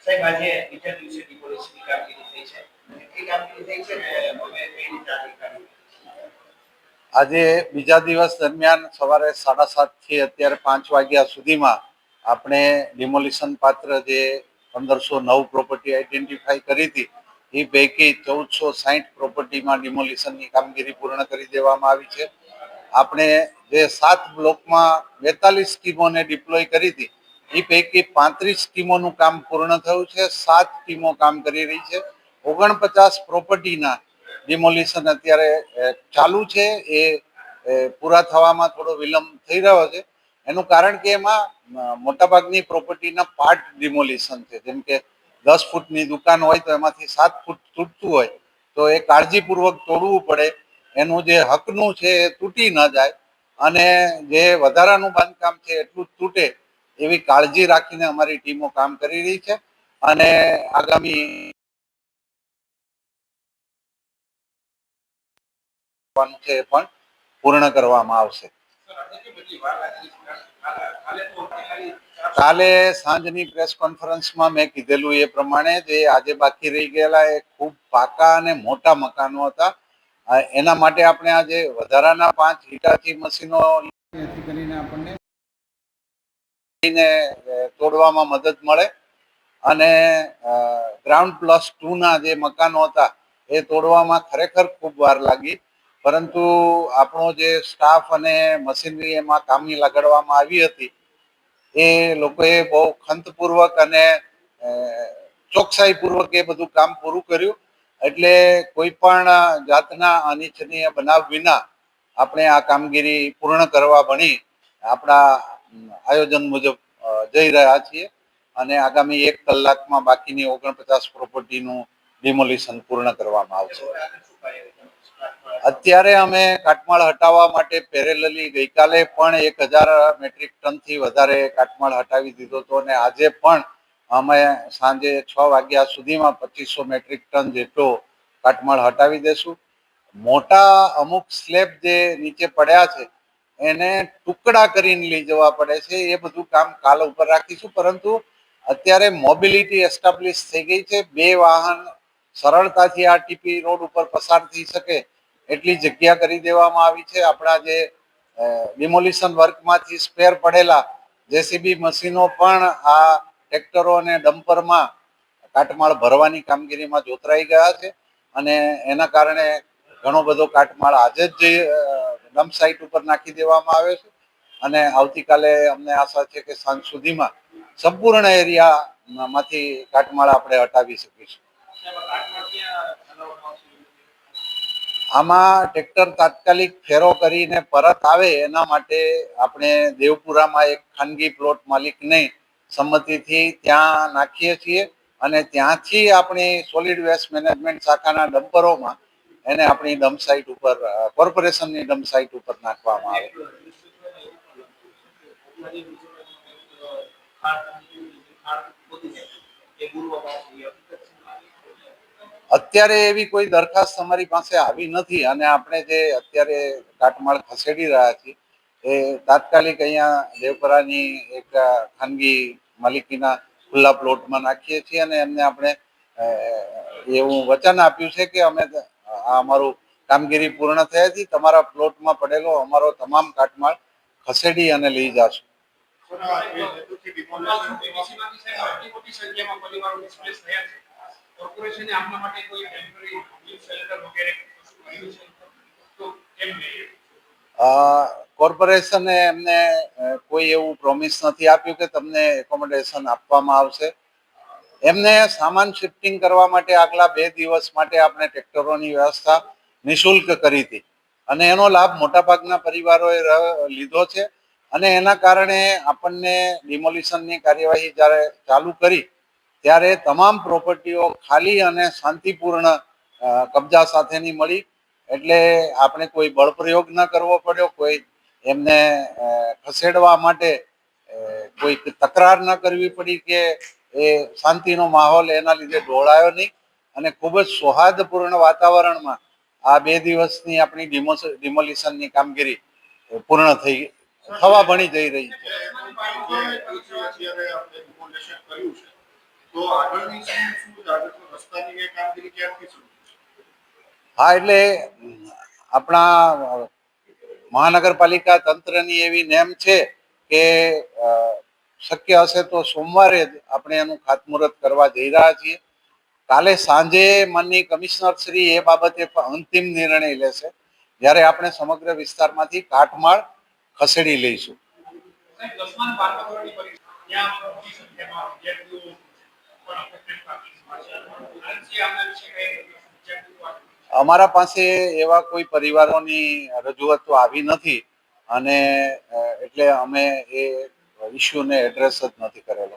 સાહેબ આજે બીજા દિવસે ડિમોલિશનની કામગીરી થઈ છે. કેટલી કામગીરી થઈ છે ને અમે કઈ રીતે આગળ કાઢી? આજે બીજા દિવસ દરમિયાન સવારે 7:30 થી અત્યારે 5 વાગ્યા સુધીમાં આપણે ડિમોલિશન પાત્ર જે 1509 પ્રોપર્ટી આઈડેન્ટિફાઈ કરી હતી એ પૈકી 1460 પ્રોપર્ટીમાં ડિમોલિશનની કામગીરી પૂર્ણ કરી દેવામાં આવી છે. આપણે જે 7 બ્લોકમાં 42 ટીમોને ડિપ્લોય કરી હતી એ પૈકી 35 ટીમોનું કામ પૂર્ણ થયું છે. 7 ટીમો કામ કરી રહી છે. 49 પ્રોપર્ટીના ડિમોલિશન અત્યારે ચાલુ છે. એ પૂરા થવામાં થોડો વિલંબ થઈ રહ્યો છે. એનું કારણ કે એમાં મોટાભાગની પ્રોપર્ટીના પાર્ટ ડિમોલિશન છે. જેમ કે 10 ફૂટની દુકાન હોય તો એમાંથી 7 ફૂટ તૂટતું હોય તો એ કાળજીપૂર્વક તોડવું પડે. એનું જે હકનું છે એ તૂટી ન જાય અને જે વધારાનું બાંધકામ છે એટલું જ તૂટે એવી કાળજી રાખીને અમારી ટીમો કામ કરી રહી છે અને આગામી છે એ પણ પૂર્ણ કરવામાં આવશે. કાલે સાંજની પ્રેસ કોન્ફરન્સમાં મેં કીધેલું એ પ્રમાણે જે આજે બાકી રહી ગયેલા એ ખૂબ પાકા અને મોટા મકાનો હતા. એના માટે આપણે આજે વધારાના 5 હિટાચી મશીનો કરીને આપણને તોડવામાં મદદ મળે અને ગ્રાઉન્ડ +2 જે મકાનો હતા એ તોડવામાં ખરેખર ખૂબ વાર લાગી, પરંતુ આપણો જે સ્ટાફ અને મશીનરી એમાં કામી લગાડવામાં આવી હતી એ લોકોએ બહુ ખંતપૂર્વક અને ચોકસાઈપૂર્વક એ બધું કામ પૂરું કર્યું. એટલે કોઈ પણ જાતના અનિચ્છનીય બનાવ વિના આપણે આ કામગીરી પૂર્ણ કરવા ભણી આપણા આયોજન મુજબ જઈ રહ્યા છીએ અને આગામી 1 કલાકમાં બાકીની 49 પ્રોપર્ટીનું ડિમોલિશન પૂર્ણ કરવામાં આવશે. અત્યારે અમે કાટમાળ હટાવવા માટે પેરેલલી ગઈકાલે પણ 1000 મેટ્રિક ટનથી વધારે કાટમાળ હટાવી દીધો હતો અને આજે પણ અમે સાંજે 6 વાગ્યા સુધીમાં 2500 મેટ્રિક ટન જેટલો કાટમાળ હટાવી દેશું. મોટા અમુક સ્લેબ જે નીચે પડ્યા છે એને ટુકડા કરીને લઈ જવા પડે છે. એ બધું કામ કાલ ઉપર રાખીશું, પરંતુ અત્યારે મોબિલિટી એસ્ટાબ્લિશ થઈ ગઈ છે. 2 વાહન સરળતાથી આ ટીપી રોડ ઉપર પસાર થઈ શકે એટલી જગ્યા કરી દેવામાં આવી છે. આપણા જે ડિમોલિશન વર્કમાંથી સ્પેર પડેલા જેસીબી મશીનો પણ આ ટ્રેક્ટરો અને ડમ્પરમાં કાટમાળ ભરવાની કામગીરીમાં જોતરાઈ ગયા છે અને એના કારણે ઘણો બધો કાટમાળ આજે જ ડમ્પ સાઇટ ઉપર નાખી દેવામાં આવે છે અને આવતીકાલે અમને આશા છે કે સાંજ સુધીમાં સંપૂર્ણ એરિયામાંથી કાટમાળ આપણે હટાવી શકીશું. આમાં ટ્રેક્ટર તાત્કાલિક ફેરો કરીને પરત આવે એના માટે આપણે દેવપુરામાં એક ખાનગી પ્લોટ માલિકને સંમતિથી ત્યાં નાખીએ છીએ અને ત્યાંથી આપણી સોલિડ વેસ્ટ મેનેજમેન્ટ શાખાના ડમ્પરોમાં એને આપણી ડમ્પ સાઇટ ઉપર કોર્પોરેશનની ડમ્પ સાઇટ ઉપર નાખવામાં આવે. અત્યારે એવી કોઈ દરખાસ્ત અમારી પાસે આવી નથી અને આપણે જે અત્યારે કાટમાળ ખસેડી રહ્યા છીએ એ તાત્કાલિક અહીંયા દેવપરાની એક ખાનગી માલિકીના ખુલ્લા પ્લોટમાં નાખીએ છીએ અને એમને આપણે એવું વચન આપ્યું છે કે અમે આ અમારું કામગીરી પૂર્ણ થયાથી તમારા પ્લોટમાં પડેલો અમારો તમામ કાટમાળ ખસેડી અને લઈ જશું. કોર્પોરેશને એમને કોઈ એવું પ્રોમિસ નથી આપ્યું કે તમને એકોમોડેશન આપવામાં આવશે. એમને સામાન શિફ્ટિંગ કરવા માટે આગલા 2 દિવસ માટે આપણે ટ્રેક્ટરોની વ્યવસ્થા નિઃશુલ્ક કરી હતી અને એનો લાભ મોટાભાગના પરિવારોએ લીધો છે અને એના કારણે આપણને ડિમોલિશનની કાર્યવાહી જ્યારે ચાલુ કરી ત્યારે તમામ પ્રોપર્ટીઓ ખાલી અને શાંતિપૂર્ણ કબજા સાથેની મળી. એટલે આપણે કોઈ બળ પ્રયોગ ન કરવો પડ્યો, કોઈ એમને ખસેડવા માટે કોઈ તકરાર ન કરવી પડી કે એ શાંતિનો માહોલ એના લીધે ઢોળાયો નહીં અને ખૂબ જ સૌહાર્દપૂર્ણ વાતાવરણમાં આ 2 દિવસની આપણી ડિમોલિશનની કામગીરી પૂર્ણ થવા ભણી જઈ રહી છે. તો આગળની શું આગળ રસ્તાની કે કામગીરી ક્યાંથી શરૂ? હા, એટલે આપણા મહાનગરપાલિકા તંત્રની એવી નેમ છે કે શક્ય હશે તો સોમવારે જ આપણે એનું ખાતમુહૂર્ત કરવા જઈ રહ્યા છીએ. કાલે સાંજે માનનીય કમિશનર શ્રી એ બાબતે અંતિમ નિર્ણય લેશે, જ્યારે આપણે સમગ્ર વિસ્તારમાંથી કાટમાળ ખસેડી લઈશું. દસમા બારમા ધોરણની પરીક્ષા ત્યાં મોટી સંખ્યામાં વિદ્યાર્થીઓ પણ affected પાર્ટીસમાં છે. આનાથી આના વિશે કઈ વિદ્યાર્થીઓ અમારા પાસે એવા કોઈ પરિવારોની રજૂઆતો આવી નથી અને એટલે અમે એ ઇસ્યુને એડ્રેસ જ નથી કરેલો.